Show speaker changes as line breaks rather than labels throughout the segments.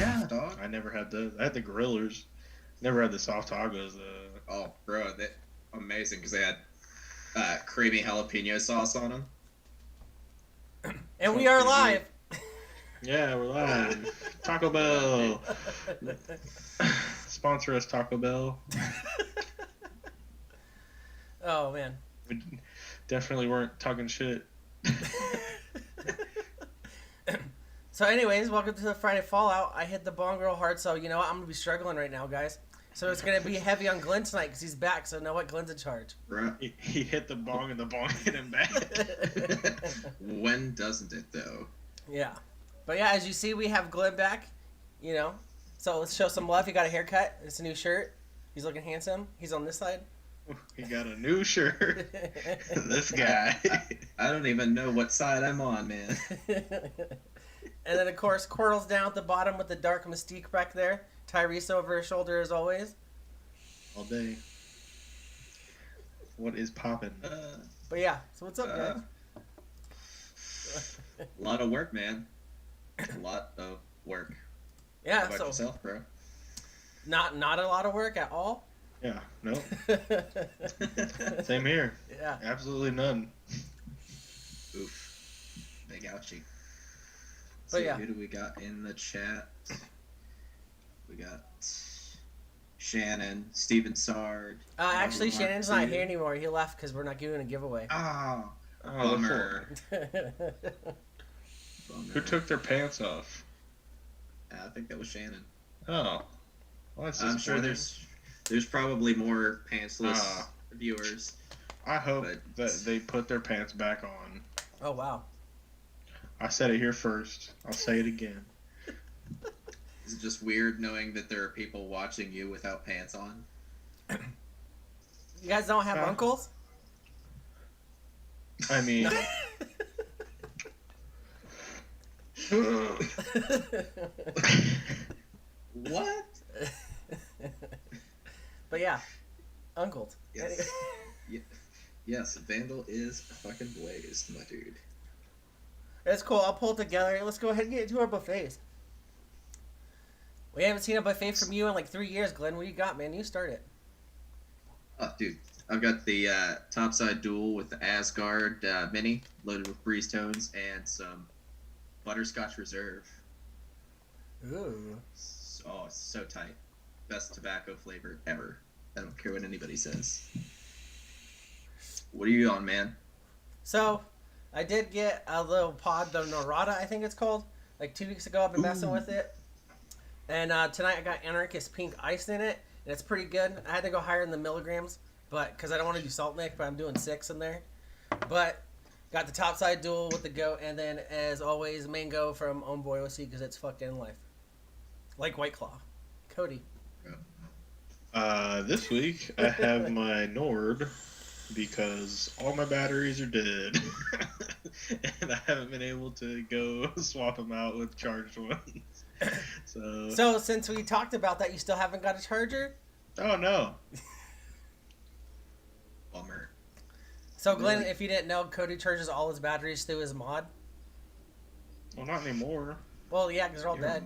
Yeah, dog.
I never had those. I had the grillers. Never had the soft tacos though.
Oh, bro, they amazing because they had creamy jalapeno sauce on them.
And we are live.
Yeah, we're live. Taco Bell. Sponsor us, Taco Bell.
Oh man.
We definitely weren't talking shit.
So anyways, welcome to the Friday Fallout. I hit the bong real hard, so you know what? I'm going to be struggling right now, guys. So it's going to be heavy on Glenn tonight because he's back, so know what? Glenn's in charge.
Right.
He hit the bong and the bong hit him back.
When doesn't it, though?
Yeah. But yeah, as you see, we have Glenn back, you know. So let's show some love. He got a haircut. It's a new shirt. He's looking handsome. He's on this side.
He got a new shirt. This guy.
I don't even know what side I'm on, man.
And then, of course, Cordell's down at the bottom with the dark mystique back there. Tyrese over his shoulder, as always.
All day. What is poppin'?
But yeah, so what's up, guys?
A lot of work, man. A lot of work.
Yeah,
How about
so
yourself, bro?
not a lot of work at all.
Yeah, no. Same here.
Yeah.
Absolutely none.
Oof. Big ouchie.
But
So
yeah.
who do we got in the chat? We got Shannon, Steven Sard.
Actually,
Mark
Shannon's not
Two.
here anymore. He left because we're not doing a giveaway.
Oh,
Oh,
bummer.
Who took their pants off?
I think that was Shannon.
Oh. Well, that's
I'm sure
disappointing.
there's probably more pantsless
Ah.
viewers.
I hope
but-
that they put their pants back on.
Oh, wow.
I said it here first. I'll say it again.
Is it just weird knowing that there are people watching you without pants on?
You guys don't have
Huh?
uncles?
I mean,
What?
But yeah, uncles.
Yes. Yes, Vandal is fucking blazed, my dude.
It's cool. I'll pull it together. Let's go ahead and get into our buffets. We haven't seen a buffet from you in like 3 years, Glenn. What do you got, man? You start it.
Oh, dude. I've got the topside duel with the Asgard mini, loaded with Breeze Tones and some Butterscotch Reserve.
Ooh.
Oh, it's so tight. Best tobacco flavor ever. I don't care what anybody says. What are you on, man?
So, I did get a little pod, the Norada, I think it's called. Like 2 weeks ago, I've been messing with it. And tonight I got Anarchist Pink Ice in it. And it's pretty good. I had to go higher in the milligrams, but because I don't want to do Salt Nick, but I'm doing 6 in there. But got the topside duel with the goat, and then as always, mango from Homeboy OC because it's fucking life. Like White Claw. Cody.
this week I have my Nord because all my batteries are dead. And I haven't been able to go swap them out with charged ones.
So since we talked about that, you still haven't got a charger?
Oh no.
Bummer.
So Glenn,
Really?
if you didn't know, Cody charges all his batteries through his mod.
Well, not anymore.
Well, yeah, because they're all
You're a-
dead.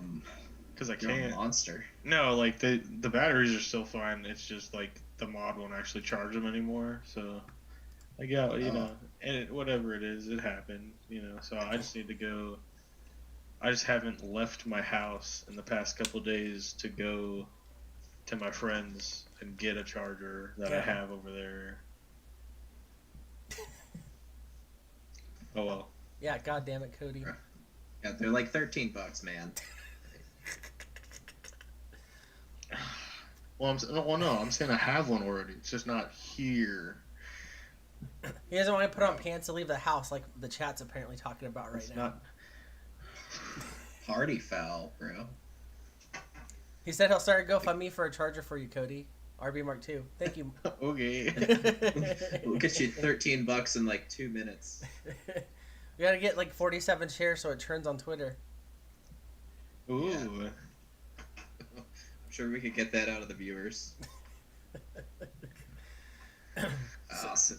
Because I
You're a
can't.
monster.
No, like the batteries are still fine. It's just like the mod won't actually charge them anymore. So, like yeah, you know, and whatever it is, it happened. You know, so I just need to go. I just haven't left my house in the past couple days to go to my friends and get a charger that I
Yeah.
have over there. Oh well.
Yeah, god damn it, Cody.
Right. Yeah, they're like $13, man.
Well, I'm saying I have one already. It's just not here.
He doesn't want to put on pants to leave the house like the chat's apparently talking about right
It's
now.
not.
Party foul, bro.
He said he'll start a GoFundMe for a charger for you, Cody. RB Mark II. Thank you.
Okay.
We'll get you $13 in like 2 minutes.
We gotta get like 47 shares so it turns on Twitter.
Ooh.
Yeah. I'm sure we could get that out of the viewers. Awesome.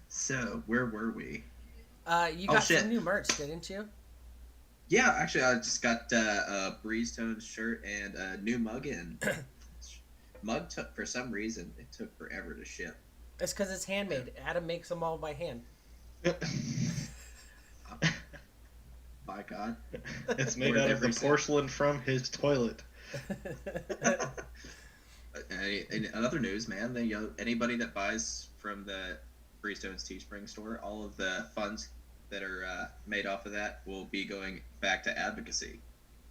So, where were we?
You
Oh,
got
shit.
some new merch, didn't you?
Yeah, actually, I just got a Breeze Tones shirt and a new mug in. Mug took, for some reason, it took forever to ship.
It's because it's handmade. Adam makes them all by hand.
By God.
It's made
Worth
out of the
every cent.
porcelain from his toilet.
In other news, man, anybody that buys from the Freestone's Teespring store, all of the funds that are made off of that will be going back to advocacy.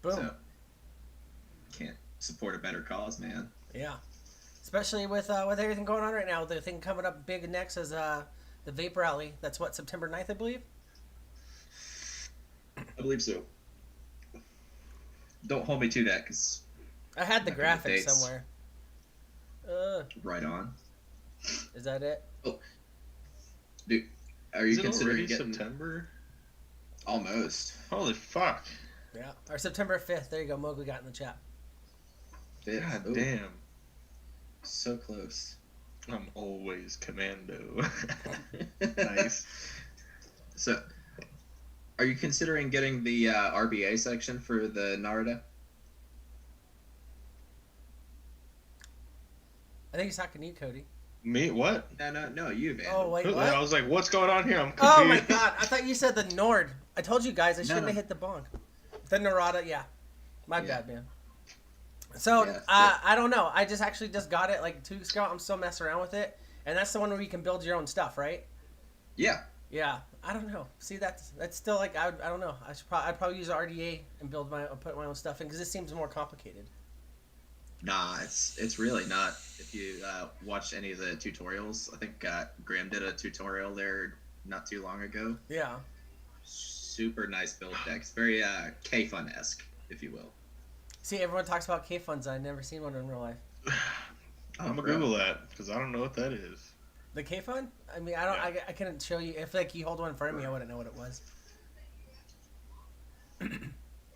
Boom.
So, can't support a better cause, man.
Yeah. Especially with everything going on right now. The thing coming up big next is the Vape Rally. That's what, September 9th, I believe?
I believe so. Don't hold me to that, because
I had the
Not gonna
graphic
dates.
somewhere.
right on.
Is that it?
Dude, are
Is
you
it
considering
already
getting
September?
almost?
Holy fuck!
Yeah. Or September 5th. There you go. Mowgli got in the chat.
God
Ooh,
damn!
so close.
I'm always commando. Nice.
So, are you considering getting the RBA section for the Narada?
I think he's talking to you, Cody.
Me? What?
No, you, Van.
Oh, wait,
I
what?
was like, what's going on here? I'm confused.
Oh, my God. I thought you said the Nord. I told you guys I shouldn't
no.
have hit the bong. The Narada, yeah. My
Yeah.
bad, man. So,
Yeah,
I don't know. I just got it like 2 weeks ago. I'm still messing around with it. And that's the one where you can build your own stuff, right?
Yeah.
Yeah. I don't know. See, that's still like, I don't know. I'd probably use RDA and put my own stuff in because it seems more complicated.
Nah, it's really not. If you watch any of the tutorials, I think Graham did a tutorial there not too long ago.
Yeah.
Super nice build deck. It's very K-Fun-esque, if you will.
See, everyone talks about K-Funds. I've never seen one in real life.
I'm gonna
bro.
Google that because I don't know what that is.
The K-Fund? I mean, I don't.
Yeah.
I couldn't show you. If like you hold one in front of me, I wouldn't know what it was.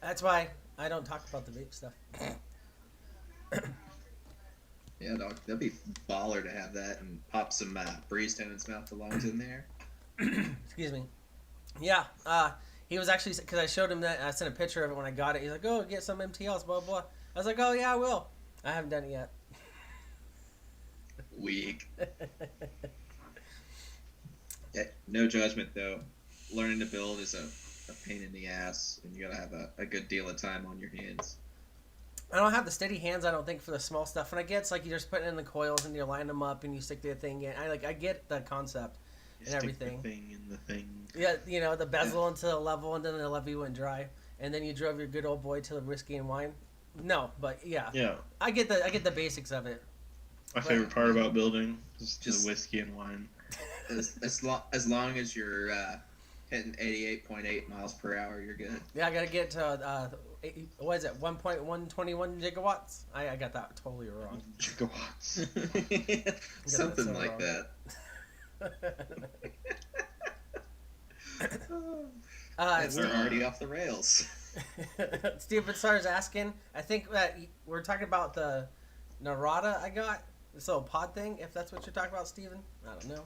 That's why I don't talk about the vape stuff.
Yeah, dog. That'd be baller to have that and pop some Breeze Tones mouth alarms in there.
Excuse me. Yeah. He was actually because I showed him that I sent a picture of it when I got it. He's like, "Oh, get some MTLs, blah blah." I was like, "Oh yeah, I will." I haven't done it yet.
Weak. Yeah, no judgment though. Learning to build is a pain in the ass, and you gotta have a good deal of time on your hands.
I don't have the steady hands. I don't think for the small stuff. When I get, it's like you're just putting in the coils and you line them up and you stick the thing in. I get the concept.
You
And
stick
everything.
The thing in the thing.
Yeah, you know, the bezel into the level and then the levy went dry, and then you drove your good old boy to the whiskey and wine. No, but yeah,
Yeah.
I get the basics of it.
My favorite part about building is
Just-
the whiskey and wine.
As long as you're hitting 88.8 miles per hour, you're good.
Yeah, I gotta get to what is it, 1.121 gigawatts? I got that totally wrong.
Gigawatts.
Something
so
like
wrong.
that. We're already off the rails.
Stephen Star's asking. I think that we're talking about the Narada I got, this little pod thing. If that's what you're talking about, Stephen, I don't know.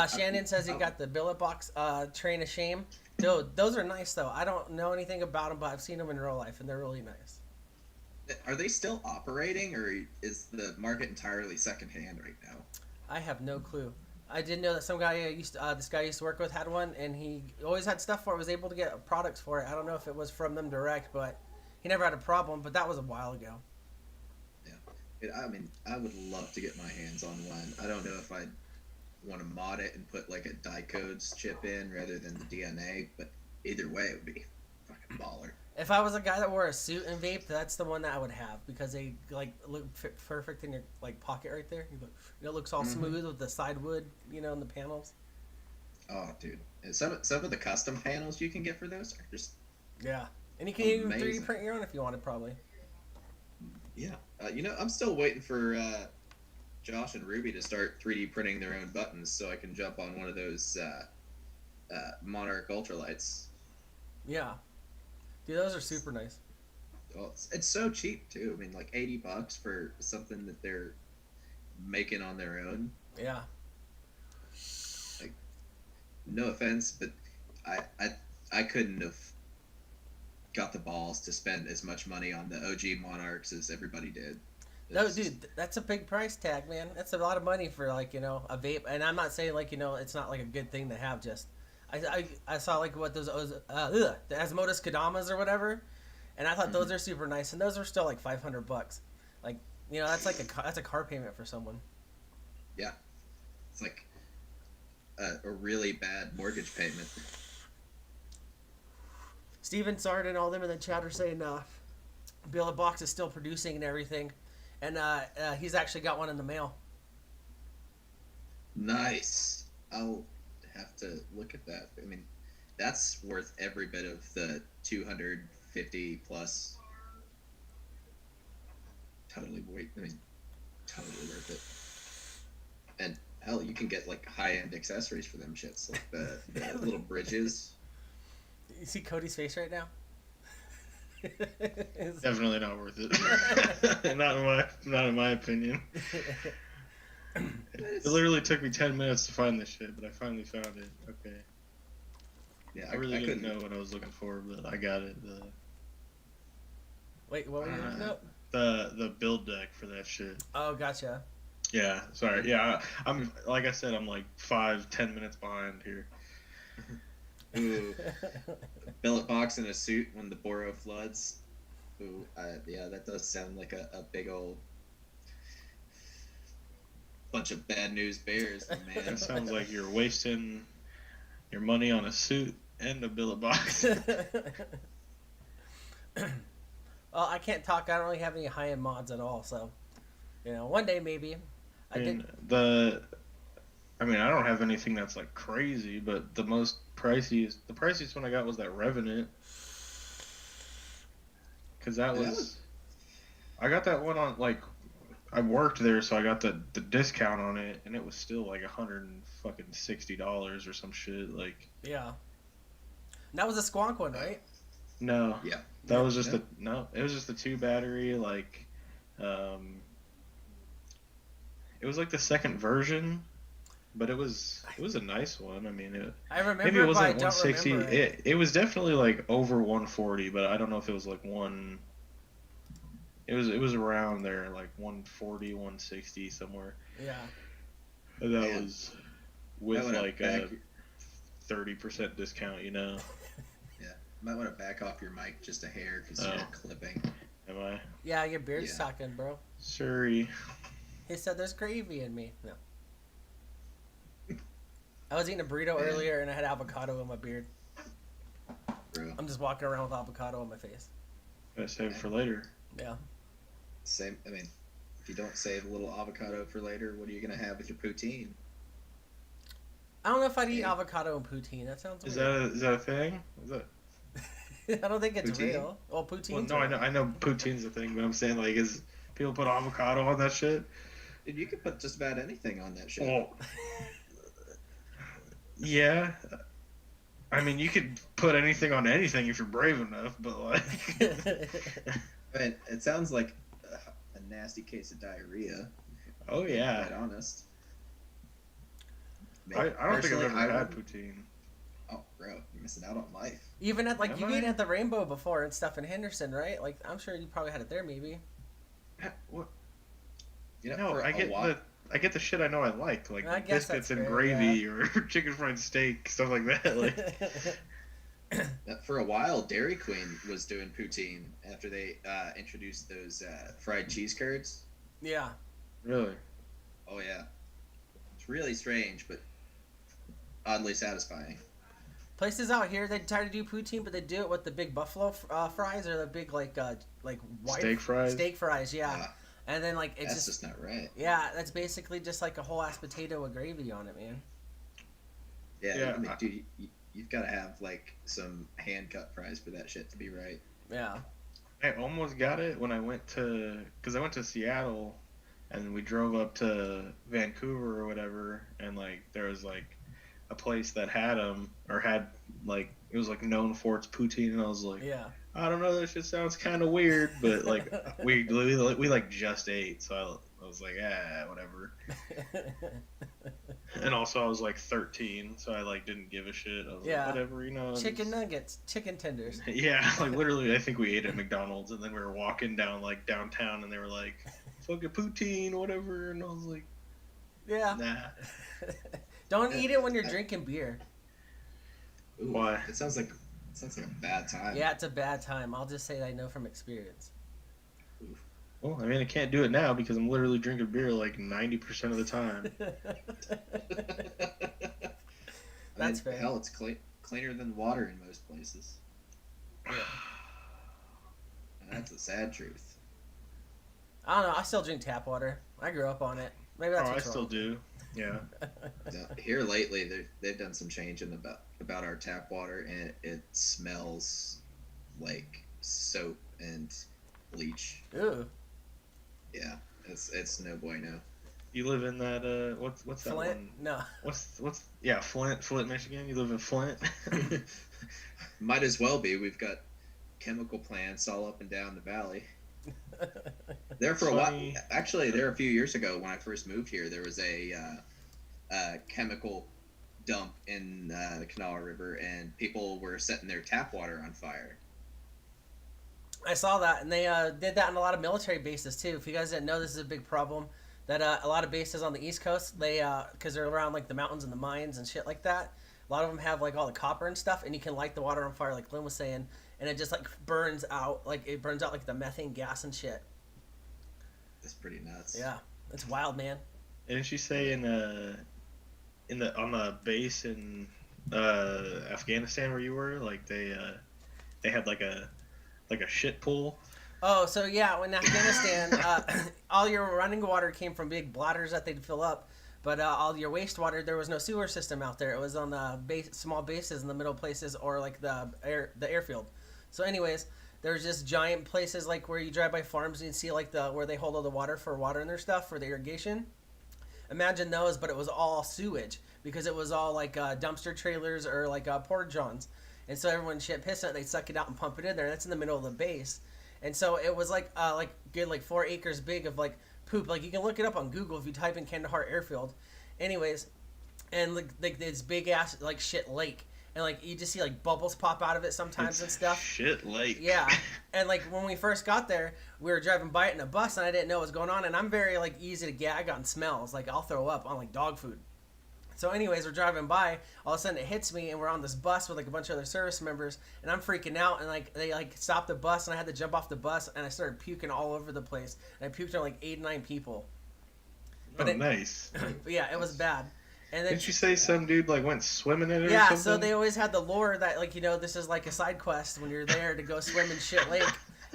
Shannon says he got the billet box Train of Shame. Dude, those are nice though. I don't know anything about them, but I've seen them in real life, and they're really nice.
Are they still operating, or is the market entirely secondhand right now?
I have no clue. I did know that some guy this guy I used to work with had one, and he always had stuff for it. Was able to get products for it. I don't know if it was from them direct, but he never had a problem. But that was a while ago.
I mean, I would love to get my hands on one. I don't know if I'd want to mod it and put like a Dicodes chip in rather than the DNA, but either way, it would be fucking baller.
If I was a guy that wore a suit and vape, that's the one that I would have because they like look perfect in your like pocket right there. It looks all smooth with the side wood, you know, in the panels.
Oh, dude, and some of the custom panels you can get for those are just
Yeah, and you can even 3D
Amazing.
print your own if you wanted, probably.
yeah. I'm still waiting for Josh and Ruby to start 3D printing their own buttons so I can jump on one of those Monarch Ultralights.
Yeah, dude, those are super nice.
Well, it's so cheap too. I mean, like $80 for something that they're making on their own.
Yeah,
No offense, but I couldn't have got the balls to spend as much money on the OG Monarchs as everybody did.
No,
It's just-
dude, that's a big price tag, man. That's a lot of money for like a vape. And I'm not saying like it's not like a good thing to have. Just I saw like what those the Asmodus Kadamas or whatever, and I thought those are super nice, and those are still like $500. Like that's like that's a car payment for someone.
It's like a really bad mortgage payment.
Steven Sard and all them in the chat are saying Billet Box is still producing and everything, and he's actually got one in the mail.
Nice. I'll have to look at that. I mean, that's worth every bit of the 250 plus. Totally totally worth it. And hell, you can get like high-end accessories for them shits, like the little bridges.
You see Cody's face right now?
Definitely not worth it. not in my opinion. It literally took me 10 minutes to find this shit, but I finally found it. Okay.
Yeah,
I really didn't
couldn't
know what I was looking for, but I got it.
Wait, what were you looking up?
The build deck for that shit.
Oh, gotcha.
Yeah, sorry. Yeah, I'm like I said, I'm like 5-10 minutes behind here.
Ooh, billet box in a suit when the Boro floods. Ooh, yeah, that does sound like a big old bunch of bad news bears, man.
That sounds like you're wasting your money on a suit and a billet box.
Well, I can't talk. I don't really have any high-end mods at all, so one day maybe.
I mean, I don't have anything that's like crazy, but the priciest one I got was that Revenant. Because I got that one on, like, I worked there, so I got the discount on it, and it was still like $160 or some shit. Like,
Yeah. And that was a Squonk one, right?
no,
Yeah.
that was just it was just the 2 battery, like, it was like the second version, but it was a nice one. I mean,
I remember,
maybe it
but I
wasn't
don't
160.
remember it.
It was definitely like over 140, but I don't know if it was like one. It was around there, like 140, 160 somewhere.
Yeah.
And that
Man.
was with
wanna
like a 30% discount,
Yeah. Might want to back off your mic just a hair because you're clipping.
Am I?
Yeah, your beard's
Yeah.
talking, bro.
Sorry.
He said there's gravy in me. No. I was eating a burrito earlier and I had avocado in my beard.
Bro.
I'm just walking around with avocado on my face.
Gotta save it for later.
Yeah.
Same. I mean, if you don't save a little avocado for later, what are you gonna have with your poutine?
I don't know if I'd eat
Yeah.
avocado and poutine. That sounds
Is
weird.
that a thing? Is that?
I don't think it's
Poutine?
real. Well, poutine.
Well, no, I know poutine's a thing, but I'm saying like, is people put avocado on that shit?
Dude, you could put just about anything on that shit.
Well, yeah. I mean, you could put anything on anything if you're brave enough, but like.
I mean, it sounds like a nasty case of diarrhea.
Oh
To be
yeah.
quite honest.
I don't think I've
Personally,
ever
I
had
wouldn't-
poutine.
Oh, bro, you're missing out on life.
Even at
Am
you
I?
ate at the Rainbow before and stuff in Henderson, right? Like I'm sure you probably had it there, maybe.
What?
You know,
No,
for
I
a
get
while,
I get the shit I know I like
I guess
biscuits
that's
and
fair,
gravy or chicken fried steak, stuff like that. Like,
for a while, Dairy Queen was doing poutine after they introduced those fried cheese curds.
Yeah.
really?
Oh yeah, it's really strange, but oddly satisfying.
Places out here they try to do poutine, but they do it with the big buffalo fries or the big like white
Steak fries?
Steak fries, yeah. And then like it's
That's
just
just not right.
yeah, that's basically just like a whole ass potato with gravy on it, man.
Yeah,
Yeah,
I mean, dude, you've got to have like some hand cut fries for that shit to be right.
Yeah.
I almost got it when I went to Seattle, and we drove up to Vancouver or whatever, and like there was like a place that had them or had like it was like known for its poutine, and I was like,
Yeah.
I don't know, that shit sounds kind of weird, but like we like just ate, so I was like, whatever. And also, I was like 13, so I like didn't give a shit. I was
Yeah.
like, whatever, you know.
Chicken
just-
nuggets, chicken tenders.
Yeah, like literally, I think we ate at McDonald's, and then we were walking down like downtown, and they were like, "Fucking poutine, whatever," and I was like,
Yeah.
"Nah."
Don't eat it when you're drinking beer.
Ooh,
Why?
It sounds like a bad time.
Yeah, it's a bad time. I'll just say I know from experience.
Well, I mean, I can't do it now because I'm literally drinking beer like 90% of the time.
That's fair.
Hell, it's cleaner than water in most places. And that's the sad truth.
I don't know. I still drink tap water. I grew up on it. Maybe that's
Oh, I
what's
still
wrong.
do. Yeah.
Now, here lately, they've done some changing about our tap water, and it smells like soap and bleach.
Ooh,
Yeah, it's no bueno.
You live in that what's that
Flint?
one?
No.
What's yeah, Flint, Michigan. You live in Flint.
Might as well be. We've got chemical plants all up and down the valley. There for a while.
Funny.
Actually, there a few years ago when I first moved here, there was a chemical dump in the Kanawha River, and people were setting their tap water on fire.
I saw that, and they did that in a lot of military bases too. If you guys didn't know, this is a big problem. That a lot of bases on the East Coast, they because they're around like the mountains and the mines and shit like that. A lot of them have like all the copper and stuff, and you can light the water on fire, like Glenn was saying, and it just like burns out, like it burns out like the methane gas and shit.
That's pretty nuts.
Yeah, it's wild, man.
Didn't you say on the base in Afghanistan where you were, like they had like a shit pool?
Oh, so yeah, in Afghanistan, all your running water came from big bladders that they'd fill up, but all your wastewater, there was no sewer system out there. It was on small bases in the middle places or like the airfield. So, anyways, there's just giant places like where you drive by farms and you see like where they hold all the water for watering their stuff for the irrigation. Imagine those, but it was all sewage because it was all like dumpster trailers or like porta johns, and so everyone shit pissed on it. They suck it out and pump it in there. And that's in the middle of the base. And so it was like good like 4 acres big of like poop. Like you can look it up on Google if you type in Kandahar Airfield. Anyways, and like this big ass like shit lake, and like you just see like bubbles pop out of it sometimes and stuff.
Shit lake.
Yeah, and like when we first got there, we were driving by it in a bus, and I didn't know what was going on. And I'm very like easy to gag on smells. Like I'll throw up on like dog food. So anyways, we're driving by, all of a sudden it hits me, and we're on this bus with like a bunch of other service members, and I'm freaking out, and like they like stopped the bus, and I had to jump off the bus, and I started puking all over the place, and I puked on like 8 or 9 people.
Oh, nice.
But yeah, it was bad. And then
Didn't you say some dude like went swimming in it or
yeah,
something?
so they always had the lore that like this is like a side quest when you're there to go swim in shit lake,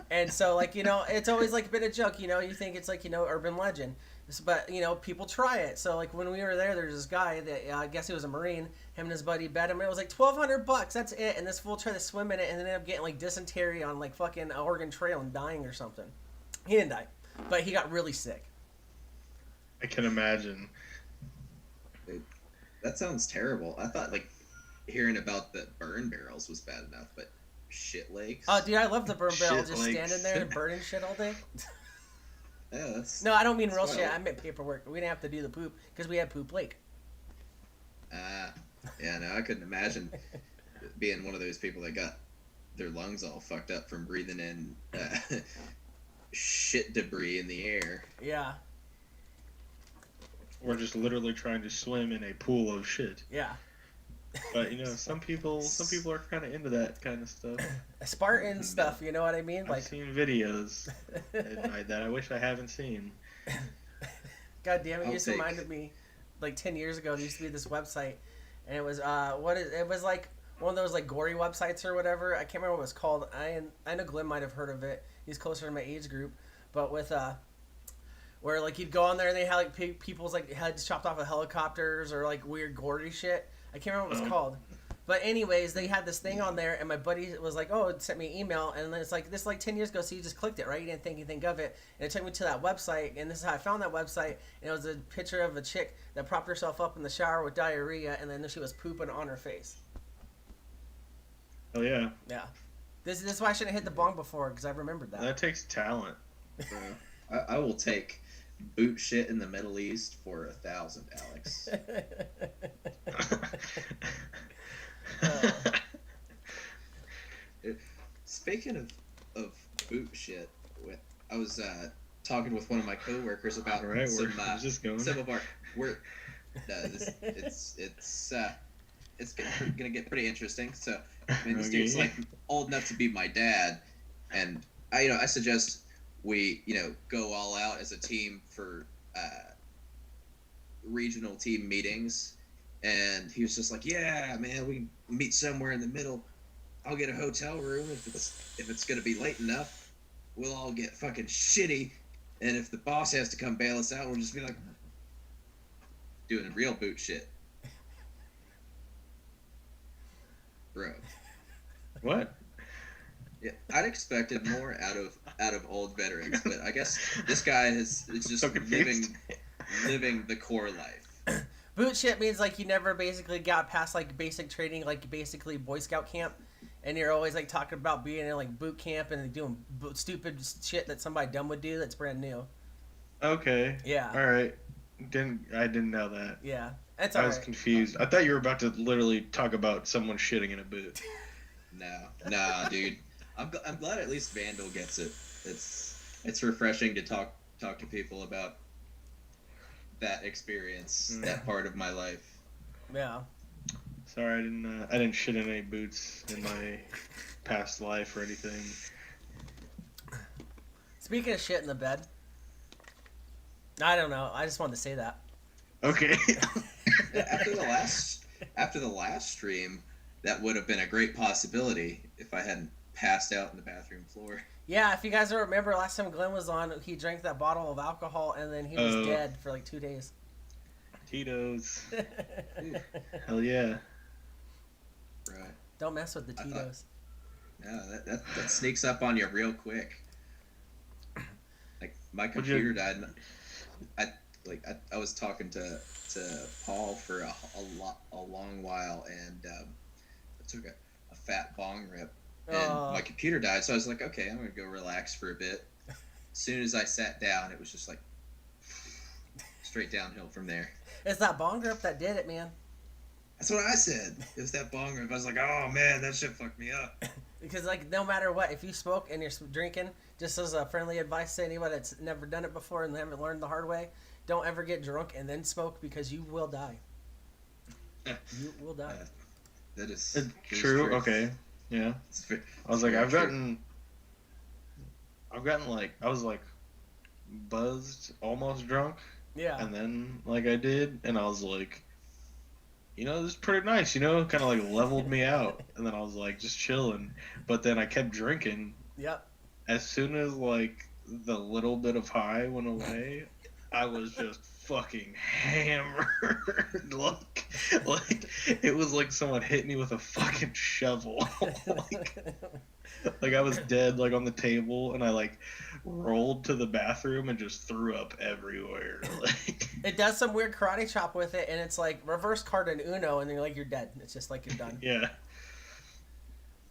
and so like it's always like been a joke. You think it's like urban legend. But people try it. So like when we were there's this guy that I guess he was a Marine. Him and his buddy bet him. It was like $1,200. That's it. And this fool tried to swim in it and ended up getting like dysentery on like fucking Oregon Trail and dying or something. He didn't die, but he got really sick.
I can imagine.
That sounds terrible. I thought like hearing about the burn barrels was bad enough, but shit lakes.
Oh, dude, I love the burn barrel.
Shit
Just
lakes.
standing there and burning shit all day.
Yeah, that's
No, I don't mean real
That's
shit.
wild.
I meant paperwork. We didn't have to do the poop because we had Poop Lake.
yeah. No, I couldn't imagine being one of those people that got their lungs all fucked up from breathing in shit debris in the air.
Yeah,
Or just literally trying to swim in a pool of shit.
yeah.
But some people are kind of into that kind of stuff.
Spartan stuff. You know what I mean?
I've
Like,
seen videos that I wish I haven't seen.
God damn it!
I'll
You just
take-
reminded me. Like 10 years ago, there used to be this website, and it was it was like one of those like gory websites or whatever. I can't remember what it was called. I know Glenn might have heard of it. He's closer to my age group, but with where like you'd go on there and they had like people's like heads chopped off of helicopters or like weird gory shit. I can't remember what it was called. But anyways, they had this thing on there, and my buddy was like, "Oh, it sent me an email," and then it's like this like 10 years ago, so you just clicked it, right? You didn't think anything of it, and it took me to that website, and this is how I found that website. And it was a picture of a chick that propped herself up in the shower with diarrhea, and then she was pooping on her face.
Oh yeah,
Yeah, this is why I shouldn't have hit the bong before because I remembered that.
that takes talent.
I will take boot shit in the Middle East for 1,000, Alex.
Oh.
Speaking of boot shit, I was talking with one of my coworkers about
All right,
some
we're just going.
some of our work. It's gonna get pretty interesting. So, I mean, this dude's like old enough to be my dad, and I suggest we go all out as a team for regional team meetings. And he was just like, "Yeah, man, we can meet somewhere in the middle. I'll get a hotel room if it's gonna be late enough. We'll all get fucking shitty, and if the boss has to come bail us out, we'll just be like doing real boot shit, bro."
What?
Yeah, I'd expected more out of old veterans, but I guess this guy is just
So confused.
living the core life.
Boot shit means like you never basically got past like basic training, like basically Boy Scout camp, and you're always like talking about being in like boot camp and like, doing stupid shit that somebody dumb would do that's brand new.
Okay.
Yeah.
All right. I didn't know that.
Yeah, that's
I
all
was
right.
confused. I thought you were about to literally talk about someone shitting in a boot.
No, dude. I'm glad at least Vandal gets it. It's refreshing to talk to people about that experience, that part of my life.
Yeah.
Sorry, I didn't shit in any boots in my past life or anything.
Speaking of shit in the bed, I don't know. I just wanted to say that.
Okay.
After the last stream, that would have been a great possibility if I hadn't passed out in the bathroom floor.
Yeah, if you guys don't remember, last time Glenn was on, he drank that bottle of alcohol and then he was dead for like 2 days.
Tito's. Hell yeah.
Right.
Don't mess with the Tito's.
No, that sneaks up on you real quick. Like my computer died. And I was talking to Paul for a long while, and I took a fat bong rip, and my computer died. So I was like, okay, I'm gonna go relax for a bit. As soon as I sat down, it was just like straight downhill from there.
It's that bong grip that did it, man.
That's what I said. It was that bong rip. I was like, oh man, that shit fucked me up.
Because like no matter what, if you smoke and you're drinking, just as a friendly advice to anybody that's never done it before and haven't learned the hard way, don't ever get drunk and then smoke because you will die. You will die.
That is
true. Okay. Yeah. I was like, I've gotten like, I was like buzzed, almost drunk.
Yeah.
And then like I did, and I was like, this is pretty nice, kind of like leveled me out. And then I was like just chilling, but then I kept drinking.
Yep.
As soon as like the little bit of high went away, I was just fucking hammered. like it was like someone hit me with a fucking shovel. like I was dead, like on the table, and I like rolled to the bathroom and just threw up everywhere. Like
it does some weird karate chop with it, and it's like reverse card and Uno, and then you're dead. It's just like you're done.
Yeah.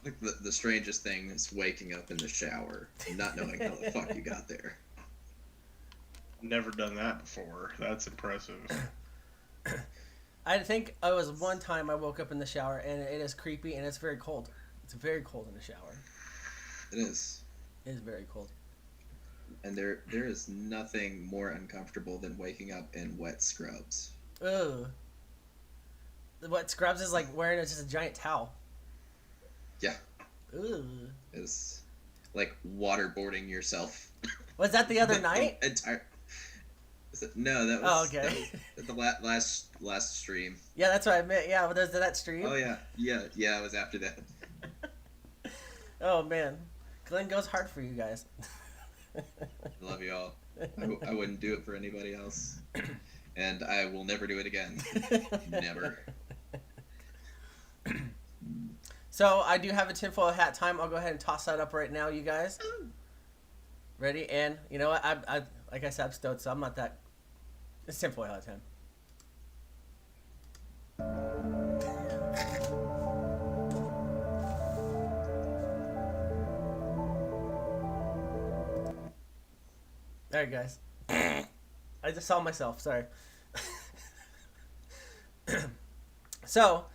Like the strangest thing is waking up in the shower and not knowing how the fuck you got there.
Never done that before. That's impressive.
I think it was one time I woke up in the shower, and it is creepy, and it's very cold. It's very cold in the shower.
It is.
It is very cold.
And there is nothing more uncomfortable than waking up in wet scrubs.
Ugh. What scrubs is like wearing just a giant towel.
Yeah.
Ooh.
It's like waterboarding yourself.
Was that the other night?
No, that was.
Oh, okay.
That was the last stream.
Yeah, that's what I meant. Yeah, was that stream?
Oh yeah. It was after that.
Oh man, Glenn goes hard for you guys.
I love you all. I wouldn't do it for anybody else, and I will never do it again. Never.
So I do have a tinfoil hat time. I'll go ahead and toss that up right now, you guys. Ready? And you know what? I like I said, I'm stoked, so I'm not that. It's tinfoil hat time. All right, guys. I just saw myself. Sorry. So,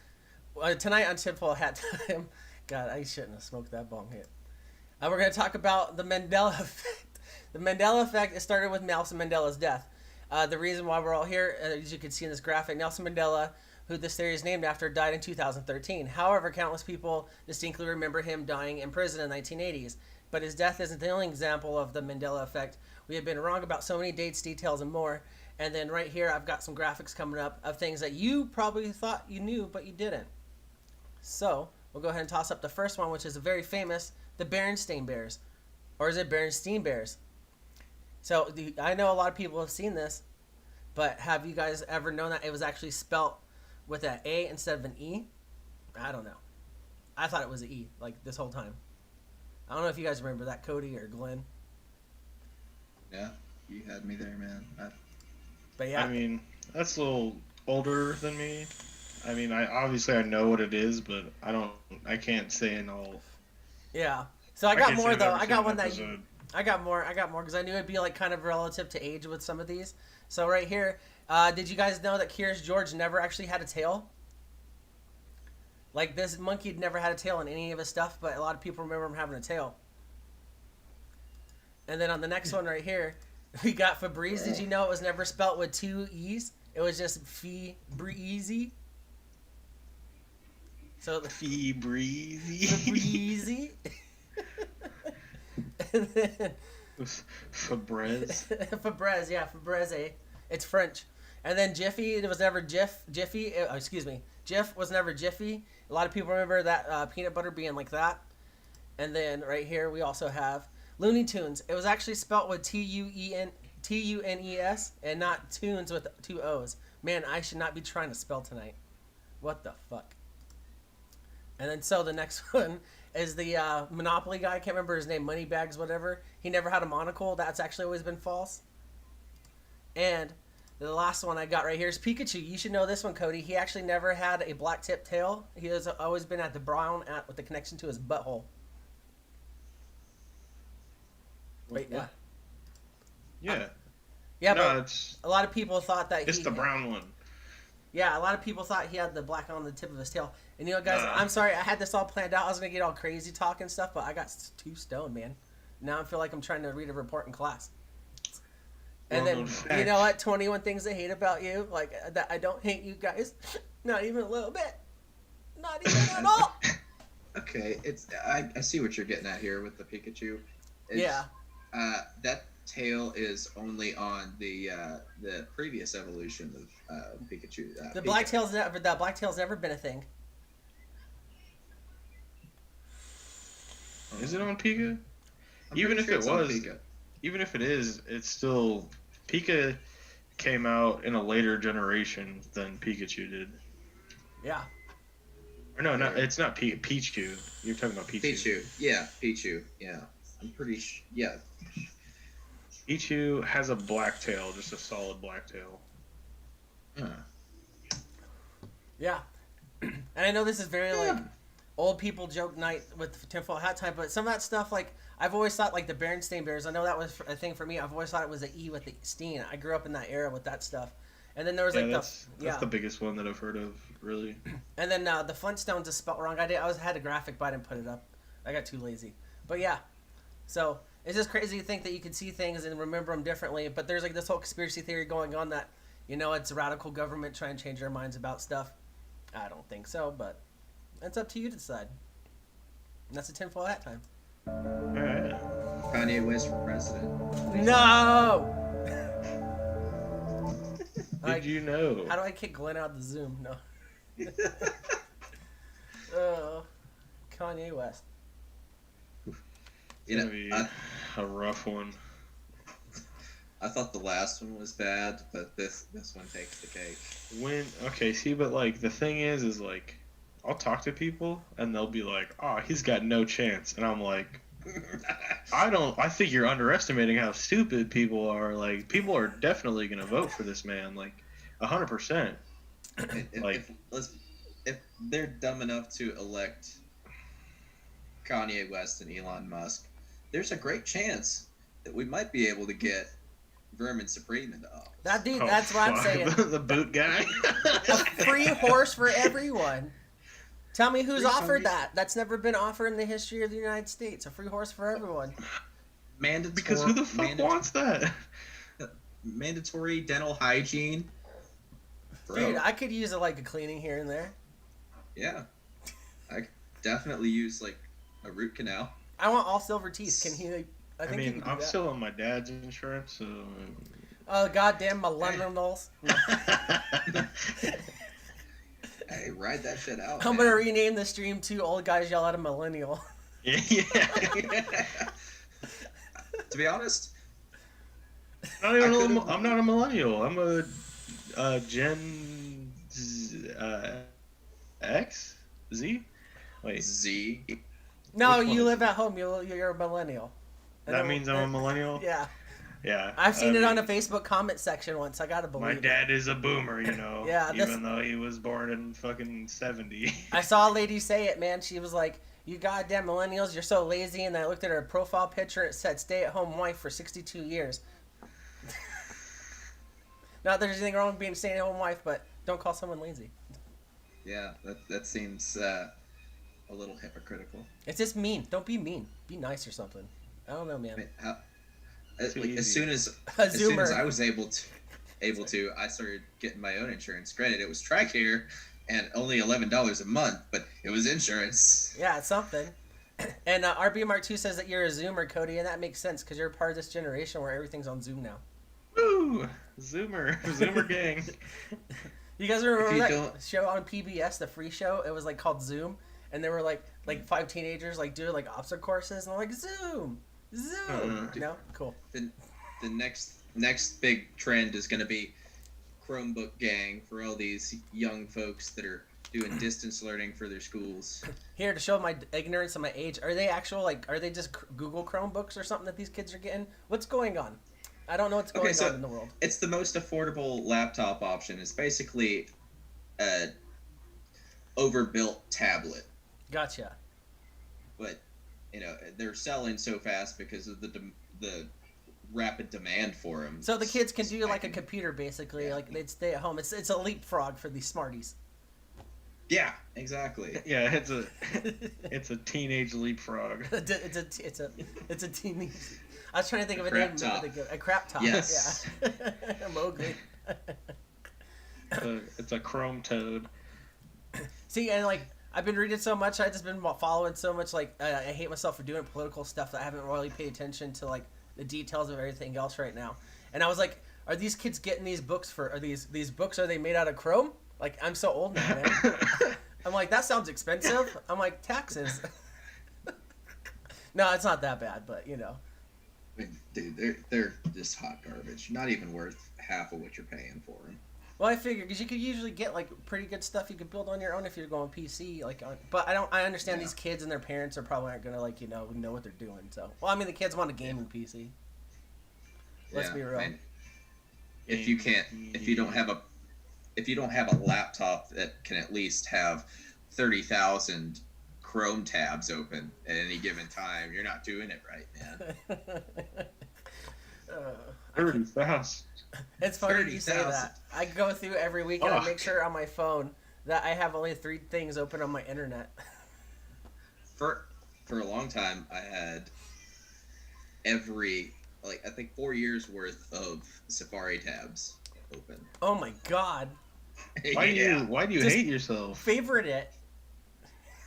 tonight on Tinfoil Hat Time, God, I shouldn't have smoked that bong hit. We're going to talk about the Mandela effect. The Mandela effect, it started with Nelson Mandela's death. The reason why we're all here, as you can see in this graphic, Nelson Mandela, who this theory is named after, died in 2013. However, countless people distinctly remember him dying in prison in the 1980s. But his death isn't the only example of the Mandela effect. We have been wrong about so many dates, details, and more. And then right here, I've got some graphics coming up of things that you probably thought you knew, but you didn't. So, we'll go ahead and toss up the first one, which is very famous, the Berenstain Bears. Or is it Berenstein Bears? So, I know a lot of people have seen this, but have you guys ever known that it was actually spelt with an A instead of an E? I don't know. I thought it was an E, like, this whole time. I don't know if you guys remember that, Cody or Glenn.
Yeah, you had me there, man.
But yeah.
I mean, that's a little older than me. I mean, I know what it is, but I can't say in all.
Yeah. So I got
can't say
more
I've
though.
ever
I
seen
got
an
one
episode.
I got more because I knew it'd be like kind of relative to age with some of these. So right here, did you guys know that Curious George never actually had a tail? Like, this monkey had never had a tail in any of his stuff, but a lot of people remember him having a tail. And then on the next one right here, we got Febreze. Did you know it was never spelt with two E's? It was just Febreze. So
Febreze.
Febreze. And then
Febreze.
Febreze, yeah, Febreze. It's French. And then Jiffy, it was never Jiffy. Jif was never Jiffy. A lot of people remember that peanut butter being like that. And then right here we also have Looney Tunes. It was actually spelt with Tunes and not tunes with two O's. Man, I should not be trying to spell tonight. What the fuck? And then so the next one is the Monopoly guy. I can't remember his name. Moneybags, whatever. He never had a monocle. That's actually always been false. And the last one I got right here is Pikachu. You should know this one, Cody. He actually never had a black tip tail. He has always been at the brown with the connection to his butthole. Wait, yeah.
Yeah.
Yeah,
No,
but
it's
a lot of people thought that
the brown one.
Yeah, a lot of people thought he had the black on the tip of his tail. And you know, guys,
Nah.
I'm sorry. I had this all planned out. I was going to get all crazy talk and stuff, but I got too stoned, man. Now I feel like I'm trying to read a report in class. And then,
Well-known
you know
fact.
what? 21 things I hate about you. Like, that I don't hate you guys. Not even a little bit. Not even at all.
Okay, I see what you're getting at here with the Pikachu.
Yeah.
That tail is only on the previous evolution of Pikachu.
The
Pika.
blacktail's never been a thing.
Is it on Pika?
I'm
Even
pretty
if
sure
it
it's on
was,
Pika.
even if it is, it's still Pika came out in a later generation than Pikachu did.
Yeah.
Or no, it's not Pichu. You're talking about Pichu.
Pichu. Yeah, I'm pretty sure. Yeah,
Pichu has a black tail, just a solid black tail.
huh.
Yeah. And I know this is very, like, old people joke night with Tinfoil Hat Time, but some of that stuff, like, I've always thought, like, the Berenstain Bears, I know that was a thing for me. I've always thought it was an E with the Steen. I grew up in that era with that stuff. And then there was, like,
that's the biggest one that I've heard of, really.
And then the Flintstones is spelled wrong. I had a graphic, but I didn't put it up. I got too lazy. But yeah. So, it's just crazy to think that you can see things and remember them differently. But there's, like, this whole conspiracy theory going on that, you know, it's radical government trying to change their minds about stuff. I don't think so, but it's up to you to decide. And that's a Tinfoil Hat Time.
Alright.
Kanye West for president.
No!
Did you know?
How do I kick Glenn out of the Zoom? No. Oh, Kanye West.
You
It's
know,
gonna be a rough one.
I thought the last one was bad, but this one takes the cake.
But like the thing is like I'll talk to people and they'll be like, "Oh, he's got no chance," and I'm like, I think you're underestimating how stupid people are. Like, people are definitely gonna vote for this man, like 100%.
If they're dumb enough to elect Kanye West and Elon Musk, there's a great chance that we might be able to get Vermin Supreme into office.
That dude,
Oh,
that's what I'm
fuck.
saying.
The boot guy.
A free horse for everyone. Tell me who's
Free
offered
ponies.
that. That's never been offered in the history of the United States. A free horse for everyone.
Mandatory,
Because who the fuck wants that?
mandatory dental hygiene. Bro,
Dude, I could use a cleaning here and there.
yeah, I could definitely use like a root canal.
I want all silver teeth. Can he? I
I
think he
mean,
can do
I'm
that.
still on my dad's insurance, so.
Oh goddamn millennials!
Hey, ride that shit out.
I'm
man.
gonna rename the stream to "Old Guys Yell at a Millennial."
Yeah.
To be honest,
I'm not a millennial. I'm a Gen X? Z? Wait,
Z.
No,
Which one
you
is
live at home. You're a millennial.
that means I'm a millennial?
Yeah,
Yeah.
I've seen
I
it on
mean,
a Facebook comment section once. I gotta believe
My
it.
dad is a boomer, you know.
Yeah, that's-
even though he was born in fucking 70.
I saw a lady say it, man. She was like, "You goddamn millennials, you're so lazy." And I looked at her profile picture. It said "stay-at-home wife for 62 years." Not that there's anything wrong with being a stay-at-home wife, but don't call someone lazy.
Yeah, that seems a little hypocritical.
It's just mean. Don't be mean. Be nice or something. I don't know,
I
man.
mean,
Too
like,
easy.
as soon as
A
as soon as
zoomer.
I was able to, I started getting my own insurance. Granted, it was TRICARE and only $11 a month, but it was insurance.
Yeah, it's something. And RB Mark 2 says that you're a Zoomer, Cody, and that makes sense because you're part of this generation where everything's on Zoom now.
Woo! Zoomer gang.
You guys remember
you
that
don't-
show on PBS, the free show? It was called Zoom, and there were like 5 teenagers doing obstacle courses, and they're like Zoom. No, cool.
The next big trend is going to be Chromebook gang for all these young folks that are doing distance learning for their schools.
Here to show my ignorance of my age, are they are they just Google Chromebooks or something that these kids are getting? What's going on? I don't know what's going on in the world.
It's the most affordable laptop option. It's basically a overbuilt tablet,
Gotcha.
but they're selling so fast because of the rapid demand for them.
So the kids can do like a computer basically,
Yeah.
they'd stay at home. It's a leapfrog for these smarties.
Yeah, exactly.
Yeah, it's a teenage leapfrog.
it's a teeny. I was trying to think of a
crap
name.
top.
A crap top.
Yes.
Yeah. Mowgli.
It's a chrome toad.
See, and I've been reading so much. I've just been following so much. I hate myself for doing political stuff that I haven't really paid attention to the details of everything else right now. And I was like, are these kids getting these books are these books, are they made out of Chrome? I'm so old now, man. I'm like, that sounds expensive. I'm like, taxes. No, it's not that bad, but
I mean, dude, they're just hot garbage. Not even worth half of what you're paying for them.
Well, I figure because you could usually get pretty good stuff you could build on your own if you're going PC. But I understand
Yeah.
these kids and their parents are probably aren't gonna know what they're doing. So, well, I mean, the kids want a gaming PC. Let's be real.
Man, if you don't have a laptop that can at least have 30,000 Chrome tabs open at any given time, you're not doing it right, man.
Pretty fast.
It's funny you say
30,000.
that. I go through every week and I
Fuck.
make sure on my phone that I have only 3 things open on my internet.
For a long time, I had every I think 4 years worth of Safari tabs open.
Oh my god!
Why
Yeah.
do you
Just-
hate yourself?
Favorite it.